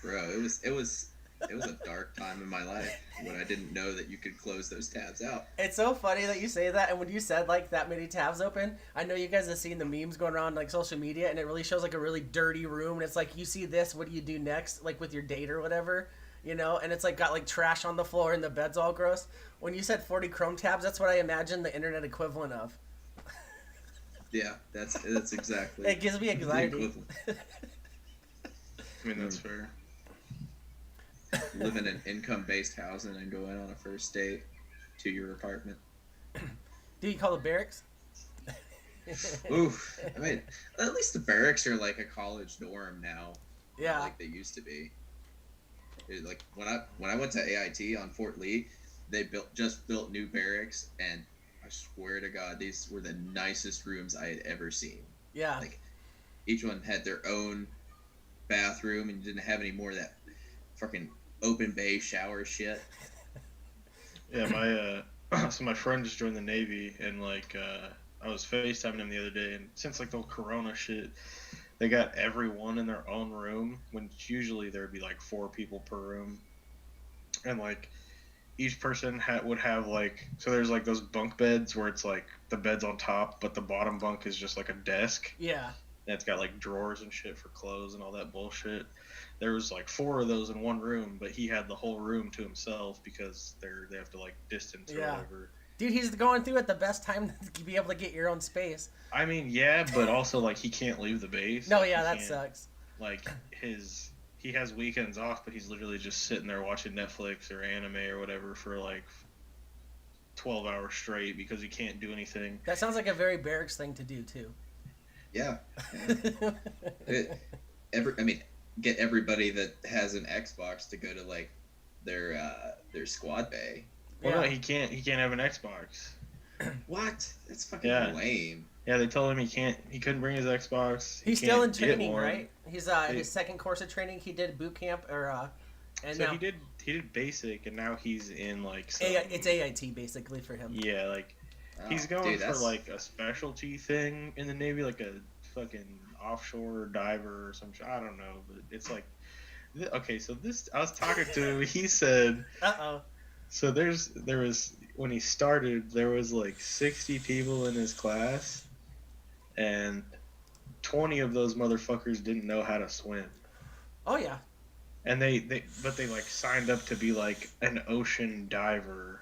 Bro, it was a dark time in my life when I didn't know that you could close those tabs out.
It's so funny that you say that, and when you said that many tabs open, I know you guys have seen the memes going around social media, and it really shows a really dirty room, and it's you see this, what do you do next, with your date or whatever, and it's got trash on the floor and the bed's all gross. When you said 40 Chrome tabs, that's what I imagine the internet equivalent of.
Yeah, that's exactly.
It gives me
the
anxiety.
equivalent.
I mean, that's fair.
Living in income-based housing and going on a first date to your apartment.
Do you call it barracks?
Oof. I mean, at least the barracks are like a college dorm now.
Yeah.
Like they used to be. Like when I went to AIT on Fort Lee, they just built new barracks, and I swear to God, these were the nicest rooms I had ever seen.
Yeah.
Like, each one had their own bathroom, and you didn't have any more of that fucking open bay shower shit.
Yeah, so my friend just joined the Navy, and like I was FaceTiming him the other day, and since like the whole Corona shit, they got everyone in their own room. When usually there'd be like 4 people per room, and like each person would have like, so there's like those bunk beds where it's like the bed's on top, but the bottom bunk is just like a desk.
Yeah.
And it's got like drawers and shit for clothes and all that bullshit. There was like 4 of those in one room, but he had the whole room to himself because they have to like distance or whatever.
Dude, he's going through at the best time to be able to get your own space.
I mean, yeah, but also like he can't leave the base.
No,
like,
yeah, that sucks.
Like he has weekends off, but he's literally just sitting there watching Netflix or anime or whatever for like 12 hours straight because he can't do anything.
That sounds like a very barracks thing to do too.
Yeah. Get everybody that has an Xbox to go to like their squad bay.
Well, no, he can't have an Xbox.
What? That's fucking lame.
Yeah, they told him he couldn't bring his Xbox.
He's still in training, right? He's his second course of training. He did boot camp and
so
now
he did basic, and now he's in like
it's AIT basically for him.
Yeah, like he's going for like a specialty thing in the Navy, like a fucking offshore diver or some shit. I don't know, but it's like okay. So I was talking to him. He said, So there was when he started, there was like 60 people in his class, and 20 of those motherfuckers didn't know how to swim.
Oh yeah.
And they like signed up to be like an ocean diver.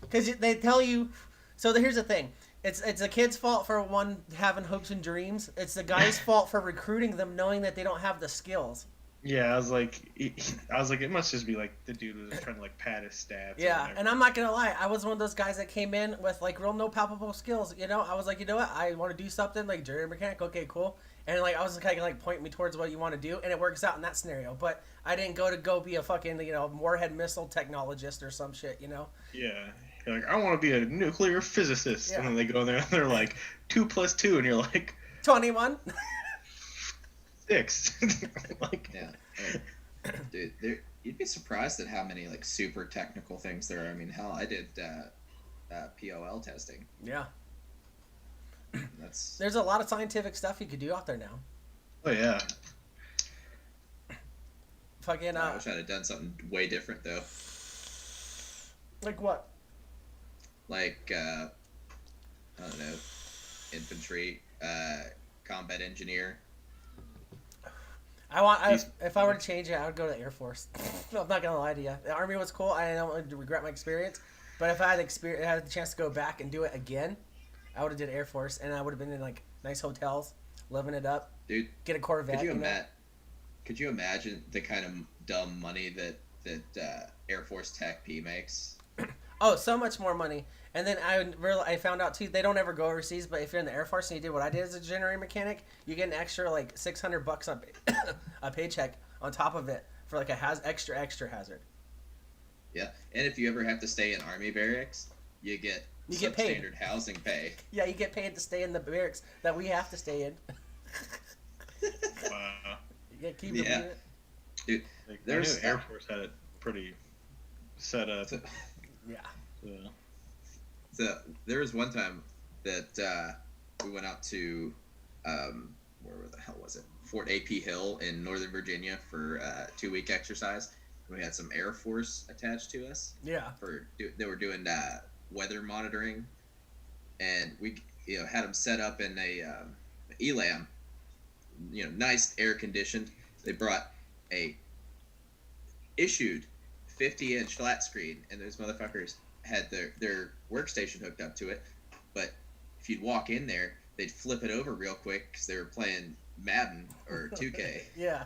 Because they tell you. So here's the thing. It's the kid's fault for one having hopes and dreams. It's the guy's fault for recruiting them, knowing that they don't have the skills.
Yeah, I was like, it must just be like the dude was trying to like pad his stats.
Yeah, and I'm not gonna lie, I was one of those guys that came in with like real no palpable skills. You know, I was like, you know what, I want to do something like jury mechanic. Okay, cool. And like I was kind of like point me towards what you want to do, and it works out in that scenario. But I didn't go be a fucking warhead missile technologist or some shit. You know.
Yeah. You're like, I want to be a nuclear physicist, and then they go in there and they're like 2 + 2, and you're like
21.
6.
Like, yeah, dude, you'd be surprised at how many like super technical things there are. I mean, hell, I did POL testing.
Yeah.
There's
a lot of scientific stuff you could do out there now.
Oh yeah.
Fucking.
I wish I'd have done something way different though.
Like what?
Like I don't know, infantry, combat engineer.
If I were to change it, I would go to the Air Force. I'm not gonna lie to you. The Army was cool. I don't regret my experience, but if I had the chance to go back and do it again, I would have did Air Force, and I would have been in like nice hotels, living it up.
Dude,
get a Corvette.
Could you imagine the kind of dumb money that Air Force Tech P makes?
Oh, so much more money. And then I found out too, they don't ever go overseas, but if you're in the Air Force and you did what I did as a generator mechanic, you get an extra like $600 on a paycheck on top of it for like a extra hazard.
Yeah, and if you ever have to stay in Army barracks, you get
paid
standard housing pay.
Yeah, you get paid to stay in the barracks that we have to stay in.
Wow.
You keep it.
Dude,
I knew Air Force had it pretty set up.
Yeah.
So there was one time that we went out to where the hell was it? Fort AP Hill in Northern Virginia for a 2-week exercise. We had some Air Force attached to us.
Yeah.
They were doing weather monitoring, and we had them set up in a ELAM, nice air conditioned. They brought a issued 50-inch flat screen, and those motherfuckers had their workstation hooked up to it. But if you'd walk in there, they'd flip it over real quick because they were playing Madden or 2K.
Yeah.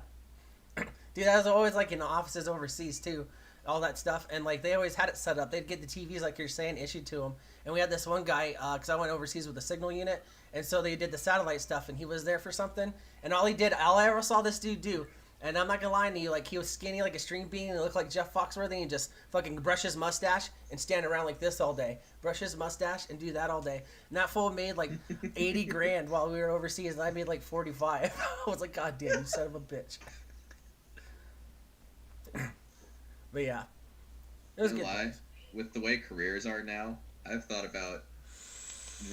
Dude, that was always like in the offices overseas too, all that stuff. And like they always had it set up. They'd get the TVs like you're saying issued to them. And we had this one guy, because I went overseas with the signal unit, and so they did the satellite stuff, and he was there for something. And all I ever saw this dude do And I'm not gonna lie to you, like he was skinny like a string bean and looked like Jeff Foxworthy and just fucking brush his mustache and stand around like this all day. Brush his mustache and do that all day. And that fool made like 80 grand while we were overseas and I made like 45. I was like, God damn, you son of a bitch. But yeah. It was
No
good.
lie, with the way careers are now, I've thought about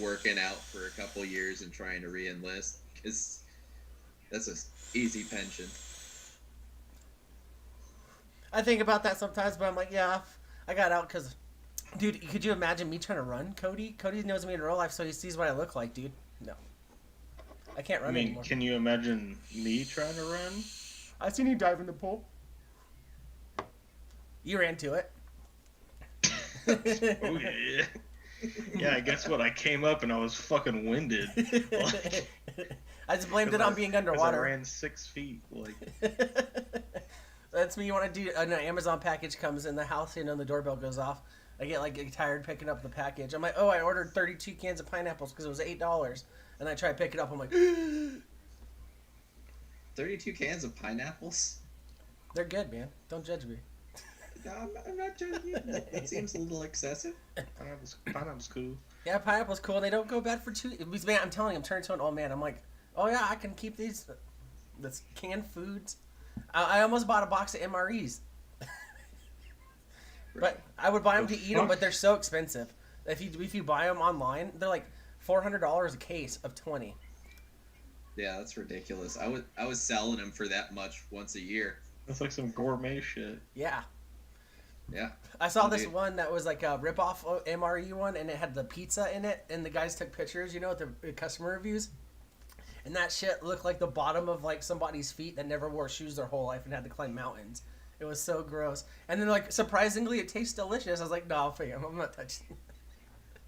working out for a couple years and trying to re-enlist because that's a easy pension.
I think about that sometimes, but I'm like, yeah, I got out because, dude, could you imagine me trying to run, Cody? Cody knows me in real life, so he sees what I look like, dude. No. I can't
I
run
mean,
anymore.
can you imagine me trying to run?
I seen you dive in the pool. You ran to it.
Oh yeah. Yeah, guess what? I came up and I was fucking winded. Like,
I just blamed it on being
'cause
underwater.
I ran 6 feet. Like,
That's me. You want to do an Amazon package comes in the house, and then the doorbell goes off. I get tired picking up the package. I'm like, oh, I ordered 32 cans of pineapples because it was $8, and I try to pick it up. I'm like,
32 cans of pineapples?
they're good, man. Don't judge me.
No, I'm not judging you. That seems a little excessive.
pineapple's cool.
Yeah, pineapple's cool. They don't go bad for two. Man, I'm telling you, I'm turning to an old man. I'm like, oh yeah, I can keep these. This canned foods. I almost bought a box of MREs. But I would buy them to eat them, but they're so expensive. If you buy them online, they're like $400 a case of 20.
Yeah, that's ridiculous. I was selling them for that much once a year.
That's like some gourmet shit.
Yeah.
Yeah.
I saw this
Indeed.
one that was like a rip-off MRE one, and it had the pizza in it, and the guys took pictures, with the customer reviews. And that shit looked like the bottom of like somebody's feet that never wore shoes their whole life and had to climb mountains. It was so gross. And then like surprisingly, it tastes delicious. I was like, no, fam, I'm not touching it.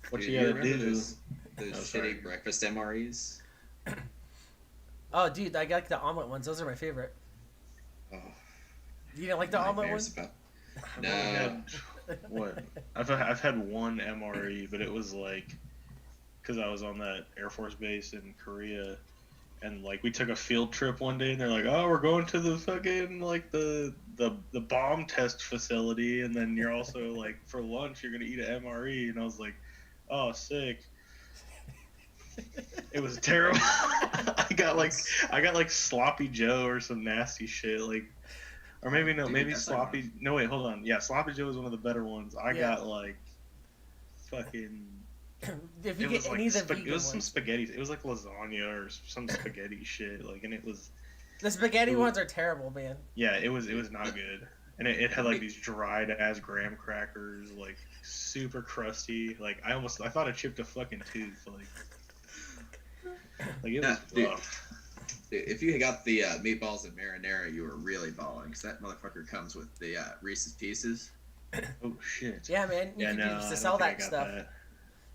What
Dude,
you gotta
remember
do?
those
Oh, sorry.
shitty breakfast MREs?
Oh, dude, I got the omelet ones. Those are my favorite.
Oh,
You didn't like the omelet
nightmares
ones?
about-
I've
No.
only had- what? I've had one MRE, but it was like because I was on that Air Force base in Korea, and like we took a field trip one day, and they're like, "Oh, we're going to the fucking like the bomb test facility, and then you're also like for lunch you're gonna eat an MRE," and I was like, "Oh, sick." It was terrible. I got like sloppy Joe or some nasty shit like. Or maybe no,
Dude,
maybe
that's
sloppy.
like
No, wait, hold on. Yeah, sloppy Joe was one of the better ones. I
Yeah.
got like fucking.
If you
It
get
was
any of the
like it
vegan
was some
ones.
spaghetti. It was like lasagna or some spaghetti shit. Like, and it was
The spaghetti
Ooh.
ones are terrible, man.
yeah, it was not good. And it had like these dried ass graham crackers, like super crusty. Like I thought I chipped a fucking tooth. Like it was
Nah, dude.
rough.
If you got the meatballs and marinara, you were really balling because that motherfucker comes with the Reese's Pieces.
Oh shit.
Yeah, man. You
Yeah,
could
no,
use
I
to
don't
sell
think I
that
got
stuff.
that.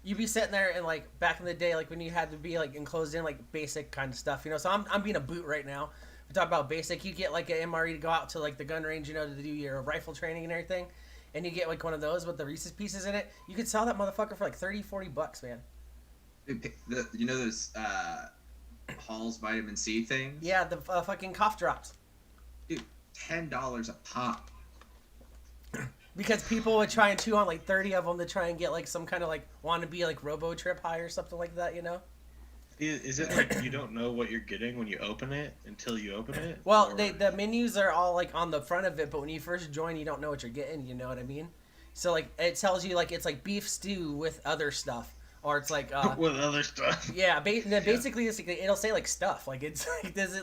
You'd be sitting there and like back in the day, like when you had to be like enclosed in like basic kind of stuff, So I'm being a boot right now. We talk about basic. You get like an MRE to go out to like the gun range, to do your rifle training and everything, and you get like one of those with the Reese's Pieces in it. You could sell that motherfucker for like $30-$40, man.
Dude, those Hall's vitamin C things?
Yeah, the fucking cough drops.
Dude, $10 a pop.
Because people would try and chew on like 30 of them to try and get like some kind of like wannabe like robo trip high or something like that,
Is it like you don't know what you're getting when you open it until you open it?
Well,
Or-
the menus are all like on the front of it, but when you first join, you don't know what you're getting. You know what I mean? So like it tells you like it's like beef stew with other stuff, or it's like
with other stuff.
yeah, basically it'll say like stuff like it's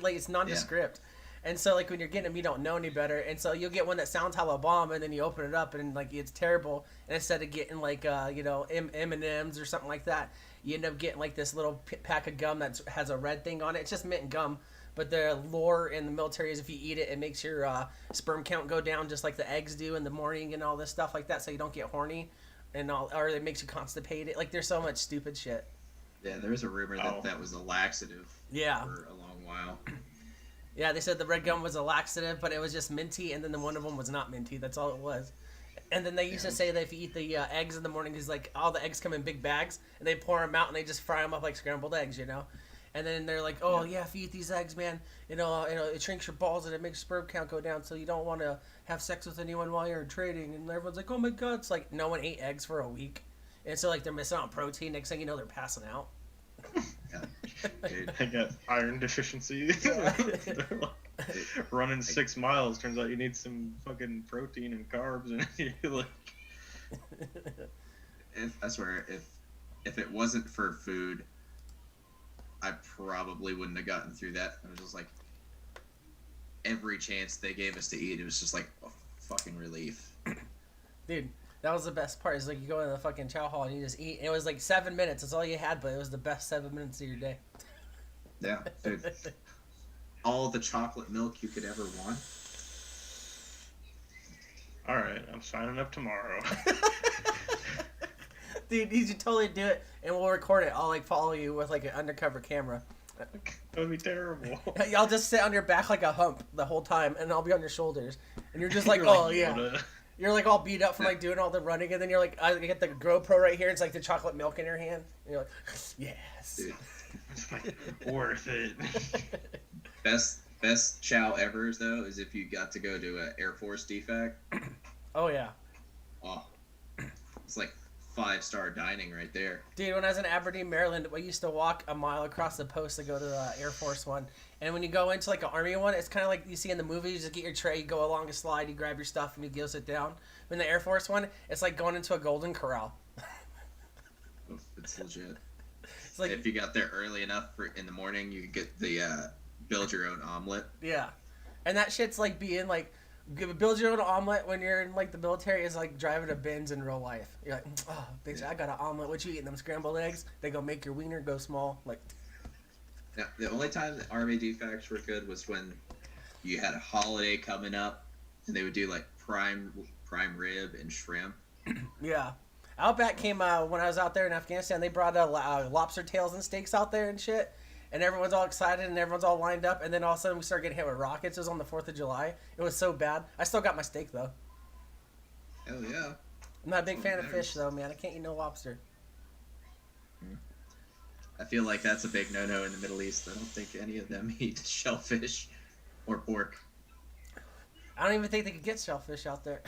like it's nondescript. And so like when you're getting them, you don't know any better, and so you'll get one that sounds hella bomb, and then you open it up and like it's terrible. And instead of getting like M&Ms or something like that, you end up getting like this little pack of gum that has a red thing on it. It's just mint gum, but the lore in the military is if you eat it, it makes your sperm count go down just like the eggs do in the morning and all this stuff like that, so you don't get horny, and all, or it makes you constipated. Like there's so much stupid shit.
Yeah, there was a rumor that
Oh.
that was a laxative
Yeah.
for a long while.
Yeah, they said the red gum was a laxative, but it was just minty, and then the one of them was not minty. That's all it was. And then they used to
Yeah.
say that if you eat the eggs in the morning, because like all the eggs come in big bags, and they pour them out and they just fry them up like scrambled eggs, And then they're like, oh yeah, if you eat these eggs, man, it shrinks your balls and it makes sperm count go down, so you don't want to have sex with anyone while you're trading. And everyone's like, oh my god, it's like no one ate eggs for a week, and so like they're missing out on protein. Next thing you know, they're passing out.
Yeah. Dude,
I got iron deficiency. Running 6 miles, turns out you need some fucking protein and carbs, and you're like,
I swear, if it wasn't for food, I probably wouldn't have gotten through that. It was just like every chance they gave us to eat, it was just like a fucking relief.
Dude, that was the best part. Is like you go in the fucking chow hall and you just eat. And it was like 7 minutes. That's all you had, but it was the best 7 minutes of your day.
Yeah, dude. All the chocolate milk you could ever want.
all right, I'm signing up tomorrow.
Dude, you should totally do it, and we'll record it. I'll like follow you with like an undercover camera.
That would be terrible.
I'll just sit on your back like a hump the whole time, and I'll be on your shoulders, and you're just like,
You're
oh
like
yeah.
Yoda.
You're like all beat up from like doing all the running, and then you're like, I get the GoPro right here. It's like the chocolate milk in your hand. And you're like, yes.
Dude,
It's like worth it.
best chow ever though is if you got to go to an Air Force defect.
Oh yeah.
Oh, it's like 5-star dining right there.
Dude, when I was in Aberdeen, Maryland, we used to walk a mile across the post to go to the Air Force one. And when you go into like an Army one, it's kind of like you see in the movies. You just get your tray, you go along a slide, you grab your stuff, and you go sit down. But in the Air Force one, it's like going into a golden corral.
It's legit.
It's like,
If you got there early enough in the morning, you could get the build your own omelet.
yeah. And that shit's like being like, build your own omelet when you're in like the military is like driving a Benz in real life. You're like, oh, bitch, I got an omelet. What you eating? Them scrambled eggs? They go make your wiener go small. Like,
Now, the only time the Army defects were good was when you had a holiday coming up, and they would do like prime rib and shrimp.
yeah. Outback came when I was out there in Afghanistan. They brought lobster tails and steaks out there and shit. And everyone's all excited and everyone's all lined up. And then all of a sudden we started getting hit with rockets. It was on the 4th of July. It was so bad. I still got my steak, though.
Hell yeah.
I'm not a big fan of
matters.
fish, though, man. I can't eat no lobster.
I feel like that's a big no-no in the Middle East. I don't think any of them eat shellfish or pork.
I don't even think they could get shellfish out there.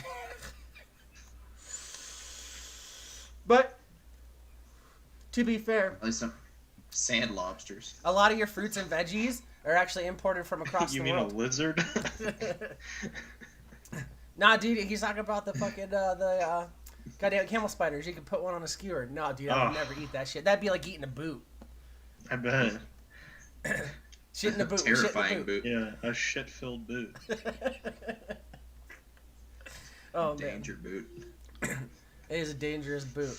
But, to be fair,
At least some sand lobsters.
a lot of your fruits and veggies are actually imported from across
You
the
mean
world.
a lizard?
Nah, dude, he's talking about the fucking, goddamn camel spiders. You could put one on a skewer. No, dude, I would
Oh.
never eat that shit. That'd be like eating a boot.
I bet.
Shit in a boot.
Terrifying
shit in a boot.
boot.
Yeah, a shit-filled boot.
Oh, man.
Danger boot.
It is a dangerous boot.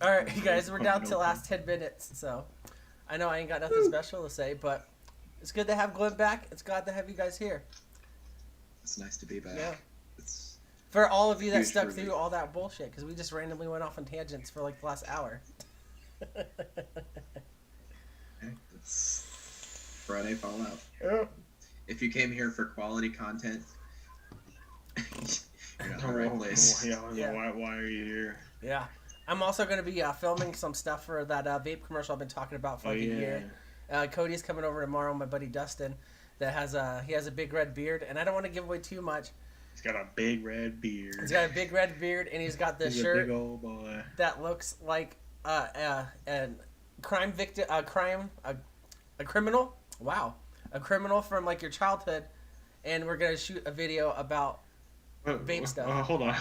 All right, you guys, we're down to the last 10 minutes, so I know I ain't got nothing special to say, but it's good to have Glenn back. It's glad to have you guys here.
It's nice to be back.
Yeah.
It's
For all of you that
Huge
stuck
relief.
through all that bullshit, because we just randomly went off on tangents for like the last hour.
it's Friday Fallout.
Yeah.
If you came here for quality content, you're not in the right place.
Yeah.
Why are you here?
Yeah. I'm also going to be filming some stuff for that vape commercial I've been talking about for like a year. Cody's coming over tomorrow, my buddy Dustin, that has he has a big red beard, and I don't want to give away too much.
He's got a big red beard.
He's got a big red beard, and he's got the
He's
shirt
a big old boy.
that looks like a crime victim, a criminal. Wow, a criminal from like your childhood, and we're gonna shoot a video about. Vape stuff.
Hold on.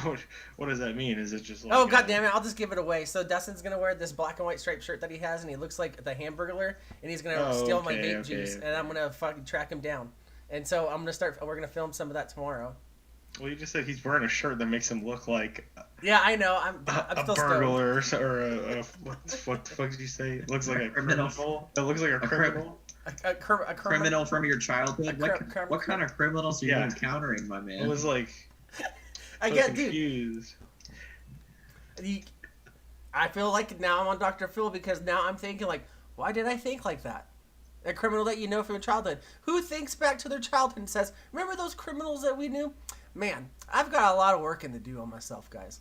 What does that mean? Is it just like?
Oh god damn it! I'll just give it away. So Dustin's gonna wear this black and white striped shirt that he has, and he looks like the Hamburglar, and he's gonna steal my vape juice, and I'm gonna fucking track him down. And so I'm gonna start. We're gonna film some of that tomorrow.
Well, you just said he's wearing a shirt that makes him look like
Yeah, I know. I'm
a
still
burglar or a what the fuck did you say? It looks like a criminal. That looks like a criminal.
a
Criminal from your childhood? What kind of criminals are you
Yeah.
encountering, my man?
It was like
I
so
get, dude.
confused.
I feel like now I'm on Dr. Phil because now I'm thinking like, why did I think like that? A criminal that you know from your childhood. Who thinks back to their childhood and says, remember those criminals that we knew? Man, I've got a lot of working to do on myself, guys.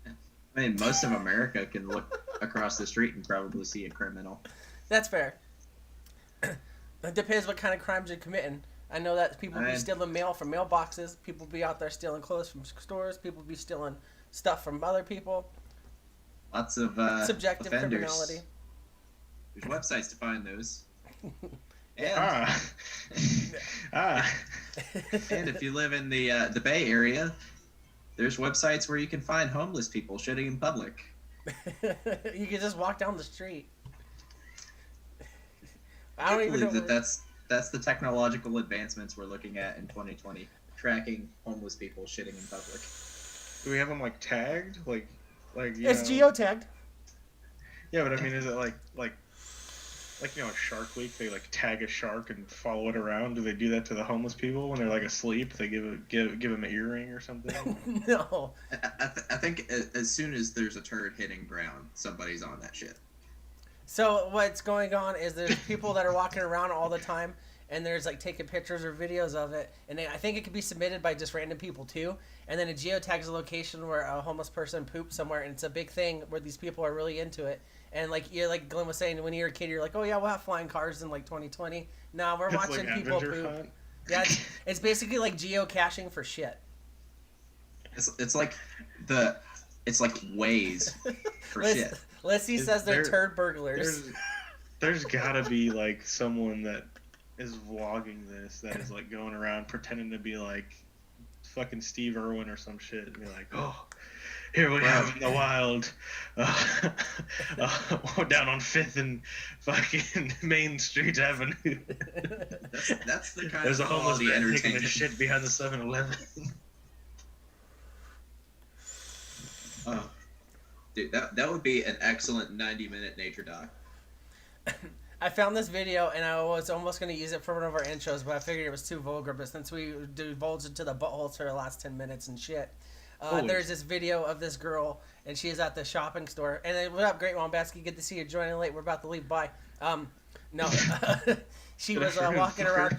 I mean, most of America can look across the street and probably see a criminal.
That's fair. It depends what kind of crimes you're committing. I know that people be
And
stealing mail from mailboxes. People be out there stealing clothes from stores. People be stealing stuff from other people.
lots of
Subjective
offenders.
criminality.
There's websites to find those. And,
Ah. Ah.
and if you live in the Bay Area, there's websites where you can find homeless people shitting in public.
You can just walk down the street. I
I
don't
can't
even
believe
know.
that's the technological advancements we're looking at in 2020. Tracking homeless people shitting in public.
Do we have them like tagged? Like
It's
know?
geotagged.
Yeah, but I mean, is it like Shark Week? They like tag a shark and follow it around. Do they do that to the homeless people when they're like asleep? They give them an earring or something.
No.
I think as soon as there's a turd hitting ground, somebody's on that shit.
So what's going on is there's people that are walking around all the time, and there's like taking pictures or videos of it, and I think it could be submitted by just random people too. And then it geotags a location where a homeless person pooped somewhere, and it's a big thing where these people are really into it. And like Glenn was saying, when you're a kid, you're like, oh yeah, we'll have flying cars in like 2020. No, we're
It's
watching
like
people
Avenger
poop.
Hunt.
Yeah, it's basically like geocaching for shit.
It's like Waze for shit.
Lissy says they're turd burglars.
There's gotta be like someone that is vlogging this that is like going around pretending to be like fucking Steve Irwin or some shit and be like, oh, here we have in the wild, down on 5th and fucking Main Street Avenue.
That's the kind
There's a
of
homeless
quality
man taking a
entertainment.
shit behind the 7-Eleven.
Oh, dude, that would be an excellent 90-minute nature doc.
I found this video and I was almost going to use it for one of our intros, but I figured it was too vulgar. But since we divulged into the buttholes for the last 10 minutes and shit, there's this video of this girl and she is at the shopping store. And what up, Great Wombatsky? Good to see you joining late. We're about to leave. Bye. No, she was walking around.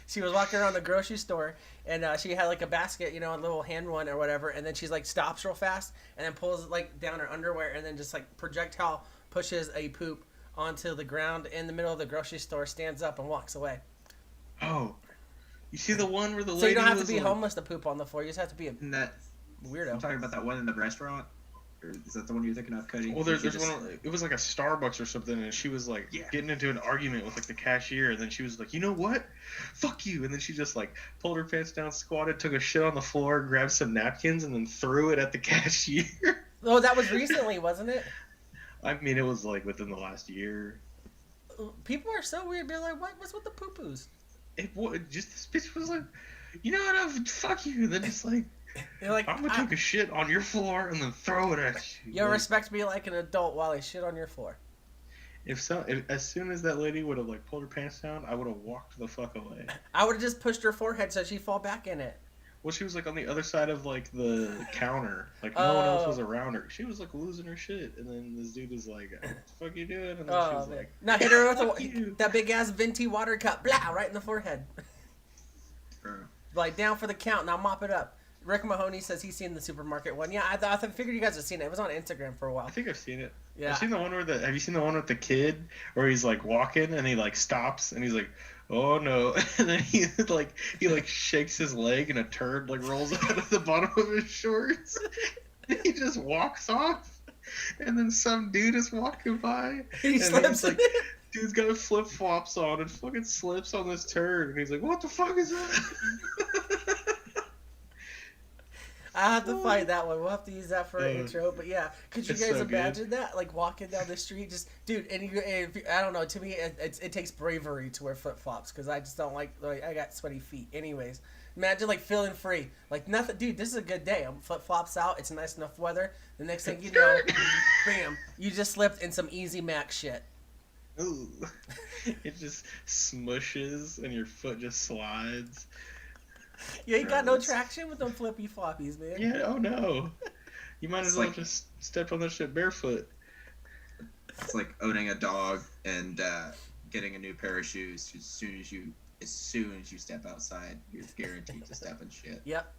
She was walking around the grocery store and she had like a basket, a little hand one or whatever. And then she's like stops real fast and then pulls like down her underwear and then just like projectile pushes a poop onto the ground in the middle of the grocery store, stands up and walks away.
Oh, you see the one where the lady
So you don't have to
was
be
like,
homeless to poop on the floor. You just have to be a
Isn't that
weirdo.
I'm talking about that one in the restaurant? Or is that the one you're thinking of, Cody?
Well, there's one. It was like a Starbucks or something, and she was like getting into an argument with like the cashier, and then she was like, "You know what? Fuck you!" And then she just like pulled her pants down, squatted, took a shit on the floor, grabbed some napkins, and then threw it at the cashier.
Oh, that was recently, wasn't it?
I mean, it was like within the last year.
People are so weird. They're like, "What's with the poo-poos?"
It was just this bitch was like, "You know what? Fuck you!" And then it's like.
You're like,
I'm gonna take a shit on your floor and then throw it at you.
You respect me like an adult while I shit on your floor.
If as soon as that lady would have like pulled her pants down, I would have walked the fuck away.
I would have just pushed her forehead so she'd fall back in it.
Well, she was like on the other side of like the counter, like no one else was around her. She was like losing her shit, and then this dude is like, "What the fuck you doing?" And then she was like,
"Now hit her
"Fuck
with
you."
that big ass venti water cup, blah, right in the forehead." Like down for the count. Now mop it up. Rick Mahoney says he's seen the supermarket one. Yeah, I figured you guys have seen it. It was on Instagram for a while.
I think I've seen it.
Yeah.
I've seen the one where have you seen the one with the kid where he's like walking and he like stops and he's like, "Oh no," and then he shakes his leg and a turd like rolls out of the bottom of his shorts. And he just walks off, and then some dude is walking by.
He
and
slips
he's like, dude's got flip flops on and fucking slips on this turd, and he's like, "What the fuck is that?"
I have to find that one. We'll have to use that for an intro. But yeah, could you
It's
guys
so
imagine that? Like walking down the street, just dude. And I don't know. To me, it takes bravery to wear flip flops because I just don't like I got sweaty feet. Anyways, imagine like feeling free, like nothing, dude. This is a good day. I'm flip flops out. It's nice enough weather. The next thing you know, bam, you just slipped in some Easy Mac shit.
Ooh. It just smushes and your foot just slides.
You ain't got no traction with them flippy floppies, man.
Yeah, oh no. You might as well
like,
just step on that shit barefoot.
It's like owning a dog and getting a new pair of shoes. As soon as you step outside, you're guaranteed to step in shit.
Yep.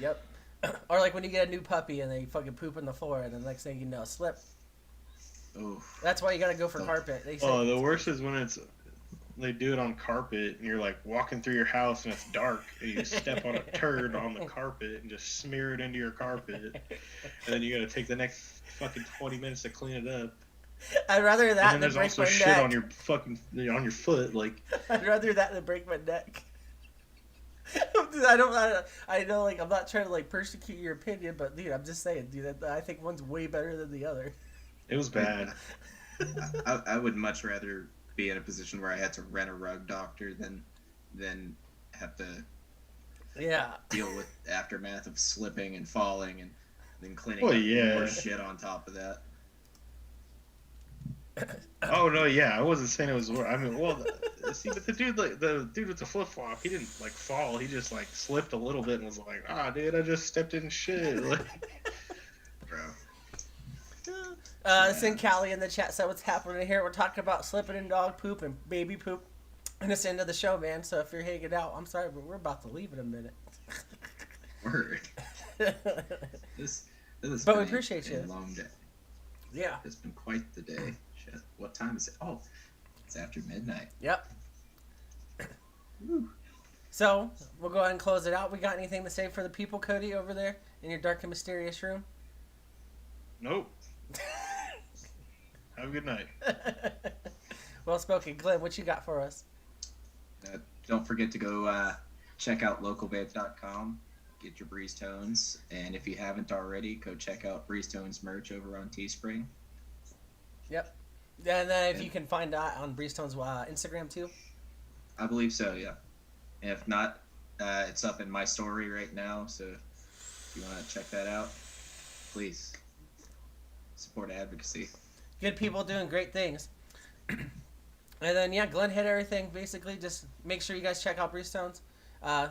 Yep. Or like when you get a new puppy and they fucking poop on the floor, and the next thing you know, slip.
Oh,
That's why you gotta go for
Oh.
carpet. They say
Oh, the worst is when they do it on carpet and you're like walking through your house and it's dark and you step on a turd on the carpet and just smear it into your carpet, and then you gotta take the next fucking 20 minutes to clean it up.
I'd rather
And
that
then
than
there's
break
also
my
shit
neck.
on your foot. Like,
I'd rather that than break my neck. I know, like, I'm not trying to, like, persecute your opinion, but, dude, I'm just saying, dude, I think one's way better than the other.
it was bad.
I would much rather be in a position where I had to rent a rug doctor than have to
Yeah.
deal with the aftermath of slipping and falling and then cleaning
Well,
up
yeah.
more shit on top of that.
Oh no, yeah, I wasn't saying it was. I mean, well, see, but the dude with the flip flop, he didn't like fall. He just like slipped a little bit and was like, "Ah, dude, I just stepped in shit." Like,
Bro.
Send Callie in the chat. So what's happening here? We're talking about slipping in dog poop and baby poop. And it's the end of the show, man. So if you're hanging out, I'm sorry, but we're about to leave in a minute.
Word. This has
But we
been
appreciate
a
you.
long day.
Yeah.
It's been quite the day. Shit. What time is it? Oh, it's after midnight.
Yep.
Woo.
So we'll go ahead and close it out. We got anything to say for the people, Cody, over there in your dark and mysterious room?
nope. Have a good night.
Well spoken. Glenn, what you got for us?
Don't forget to go check out localvape.com. Get your Breeze Tones. And if you haven't already, go check out Breeze Tones merch over on Teespring.
Yep. And then if you can find that on Breezetone's Instagram too.
I believe so, yeah. And if not, it's up in my story right now. So if you want to check that out, please support advocacy.
Good people doing great things. And then, yeah, Glenn hit everything. Basically, just make sure you guys check out Breezetones.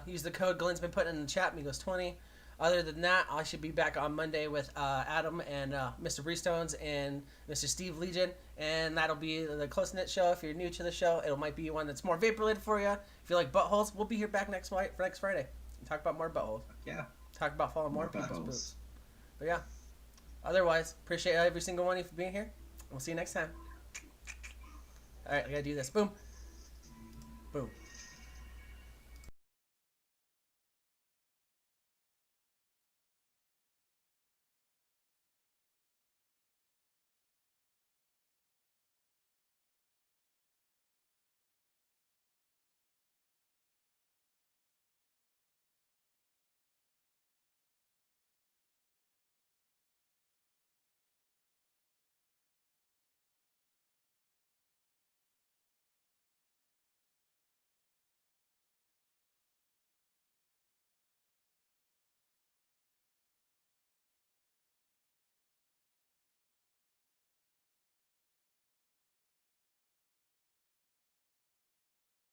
Use the code Glenn's been putting in the chat, Migos20. Other than that, I should be back on Monday with Adam and Mr. Breezetones and Mr. Steve Legion. And that'll be the Close Knit show. If you're new to the show, it might be one that's more vape related for you. If you like buttholes, we'll be here back next Friday. Talk about more buttholes.
Yeah.
Talk about falling more people's
buttholes.
boots. But yeah. Otherwise, appreciate every single one of you for being here. We'll see you next time. Alright, I gotta do this. Boom. Boom.